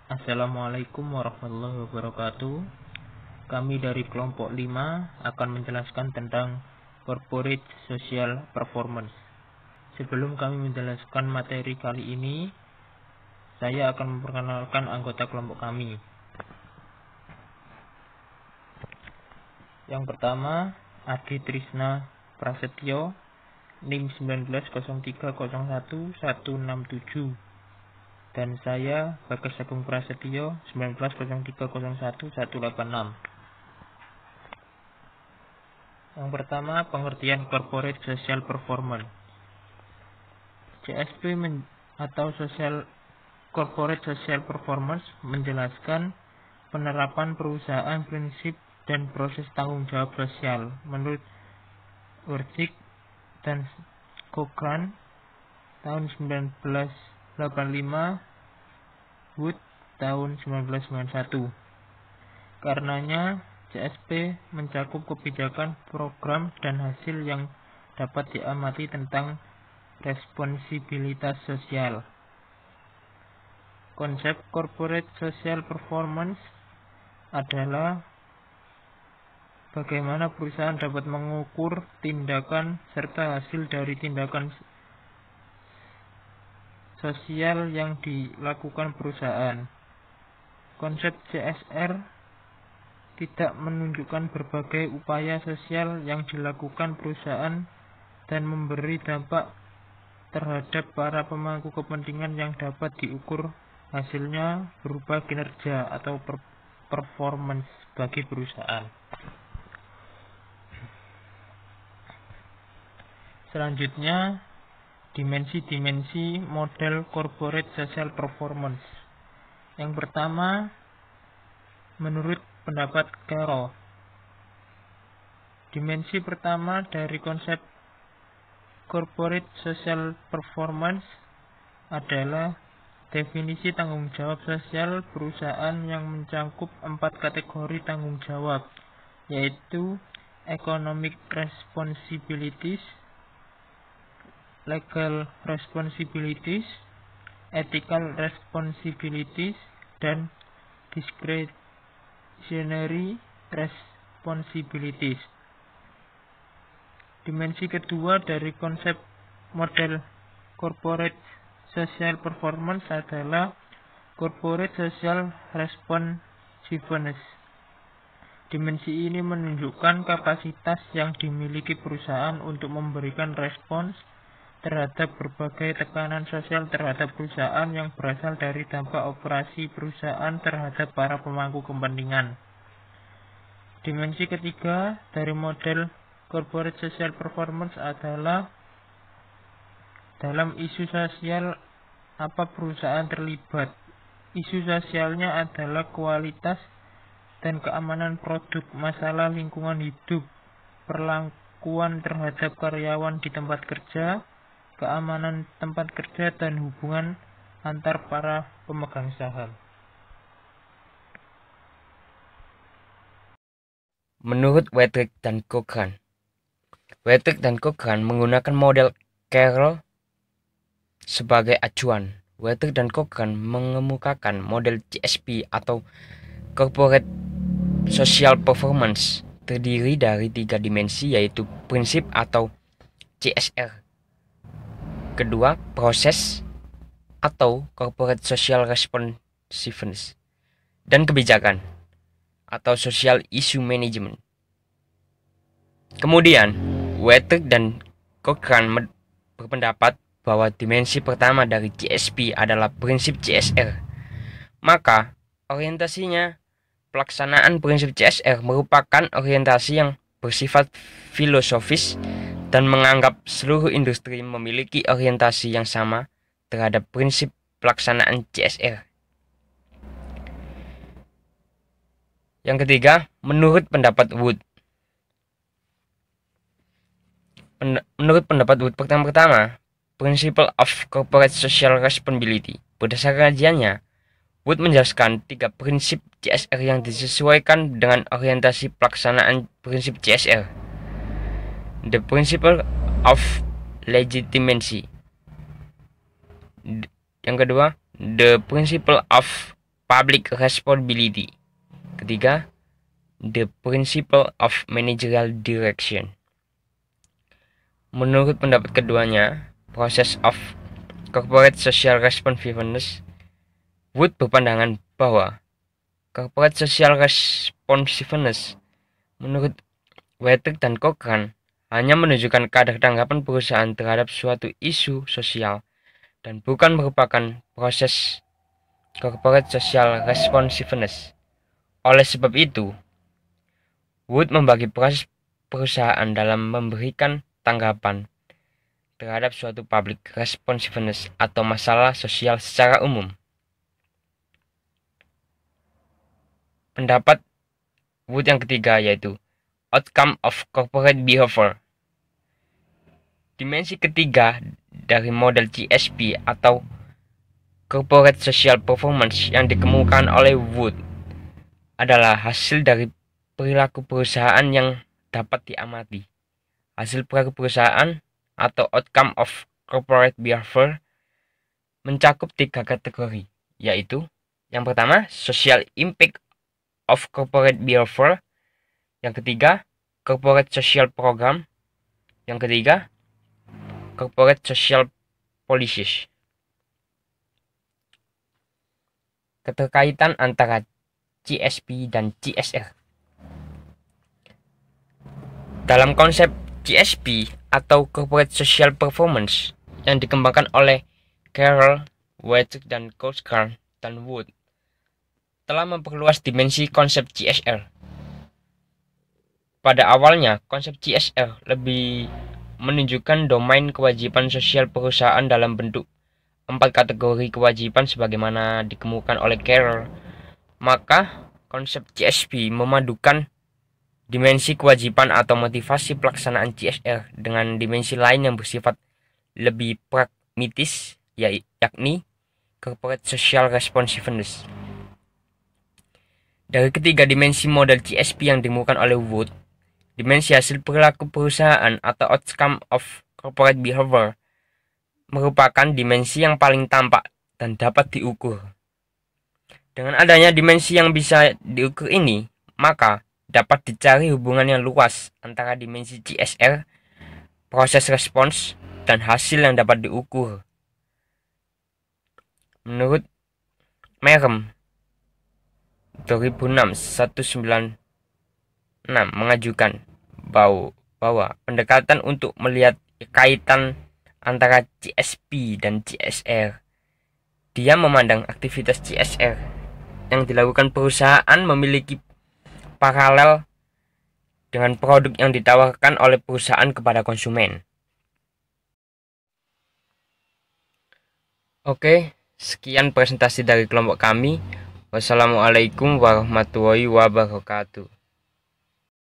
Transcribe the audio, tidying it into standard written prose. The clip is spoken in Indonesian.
Assalamualaikum warahmatullahi wabarakatuh. Kami dari kelompok 5 akan menjelaskan tentang Corporate Social Performance. Sebelum kami menjelaskan materi kali ini, saya akan memperkenalkan anggota kelompok kami. Yang pertama, Adi Trisna Prasetyo, NIM 1903011167. Dan saya, Bagas Agung Prasetyo, 1903011186. Yang pertama, pengertian Corporate Social Performance. CSP atau Corporate Social Performance menjelaskan penerapan perusahaan prinsip dan proses tanggung jawab sosial menurut Werthig dan Cochran tahun 1985, Wood tahun 1991. Karenanya, CSP mencakup kebijakan, program, dan hasil yang dapat diamati tentang responsibilitas sosial. Konsep Corporate Social Performance adalah bagaimana perusahaan dapat mengukur tindakan serta hasil dari tindakan sosial yang dilakukan perusahaan. Konsep CSR tidak menunjukkan berbagai upaya sosial yang dilakukan perusahaan dan memberi dampak terhadap para pemangku kepentingan yang dapat diukur hasilnya berupa kinerja atau performance bagi perusahaan. Selanjutnya, dimensi-dimensi model Corporate Social Performance. Yang pertama, menurut pendapat Carroll, dimensi pertama dari konsep Corporate Social Performance adalah definisi tanggung jawab sosial perusahaan yang mencakup 4 kategori tanggung jawab, yaitu Economic Responsibilities, Legal Responsibilities, Ethical Responsibilities, dan Discretionary Responsibilities. Dimensi kedua dari konsep model Corporate Social Performance adalah Corporate Social Responsiveness. Dimensi ini menunjukkan kapasitas yang dimiliki perusahaan untuk memberikan respons terhadap berbagai tekanan sosial terhadap perusahaan yang berasal dari dampak operasi perusahaan terhadap para pemangku kepentingan. Dimensi ketiga dari model Corporate Social Performance adalah dalam isu sosial apa perusahaan terlibat. Isu sosialnya adalah kualitas dan keamanan produk, masalah lingkungan hidup, perlakuan terhadap karyawan di tempat kerja, keamanan tempat kerja, dan hubungan antar para pemegang saham. Menurut Werthig dan Cochran, menggunakan model Carroll sebagai acuan. Werthig dan Cochran mengemukakan model CSP atau Corporate Social Performance terdiri dari 3 dimensi, yaitu prinsip atau CSR. Kedua, proses atau Corporate Social Responsiveness, dan kebijakan atau Social Issue Management. Kemudian, Werthig dan Cochran berpendapat bahwa dimensi pertama dari CSP adalah prinsip CSR. Maka, orientasinya pelaksanaan prinsip CSR merupakan orientasi yang bersifat filosofis dan menganggap seluruh industri memiliki orientasi yang sama terhadap prinsip pelaksanaan CSR. Yang ketiga, menurut pendapat Wood. Menurut pendapat Wood, pertama, Principle of Corporate Social Responsibility. Berdasarkan kajiannya, Wood menjelaskan 3 prinsip CSR yang disesuaikan dengan orientasi pelaksanaan prinsip CSR. The Principle of Legitimacy. Yang kedua, The Principle of public responsibility. Ketiga, the principle of managerial direction. Menurut pendapat keduanya, process of corporate social responsiveness, Wood berpandangan bahwa corporate social responsiveness menurut Wettig dan Cochrane hanya menunjukkan kadar tanggapan perusahaan terhadap suatu isu sosial dan bukan merupakan proses corporate social responsiveness. Oleh sebab itu, Wood membagi proses perusahaan dalam memberikan tanggapan terhadap suatu public responsiveness atau masalah sosial secara umum. Pendapat Wood yang ketiga yaitu outcome of corporate behavior. Dimensi ketiga dari model GSP atau corporate social performance yang dikemukakan oleh Wood adalah hasil dari perilaku perusahaan yang dapat diamati. Hasil perilaku perusahaan atau outcome of corporate behavior mencakup 3 kategori, yaitu yang pertama, social impact of corporate behavior, yang ketiga, corporate social program, yang ketiga, corporate social policies. Keterkaitan antara GSP dan CSR. Dalam konsep GSP atau Corporate Social Performance yang dikembangkan oleh Carroll, Wettig, dan Cochrane dan Wood telah memperluas dimensi konsep CSR. Pada awalnya, konsep CSR lebih menunjukkan domain kewajiban sosial perusahaan dalam bentuk 4 kategori kewajiban sebagaimana dikemukakan oleh Carroll. Maka, konsep CSP memadukan dimensi kewajiban atau motivasi pelaksanaan CSR dengan dimensi lain yang bersifat lebih pragmatis, yakni corporate social responsiveness. Dari ketiga dimensi model GSP yang ditemukan oleh Wood, dimensi hasil perilaku perusahaan atau outcome of corporate behavior merupakan dimensi yang paling tampak dan dapat diukur. Dengan adanya dimensi yang bisa diukur ini, maka dapat dicari hubungan yang luas antara dimensi CSR, proses respons, dan hasil yang dapat diukur. Menurut Merem 2006-196 mengajukan bahwa pendekatan untuk melihat kaitan antara GSP dan CSR, dia memandang aktivitas CSR yang dilakukan perusahaan memiliki paralel dengan produk yang ditawarkan oleh perusahaan kepada konsumen. Oke, sekian presentasi dari kelompok kami. Wassalamualaikum warahmatullahi wabarakatuh.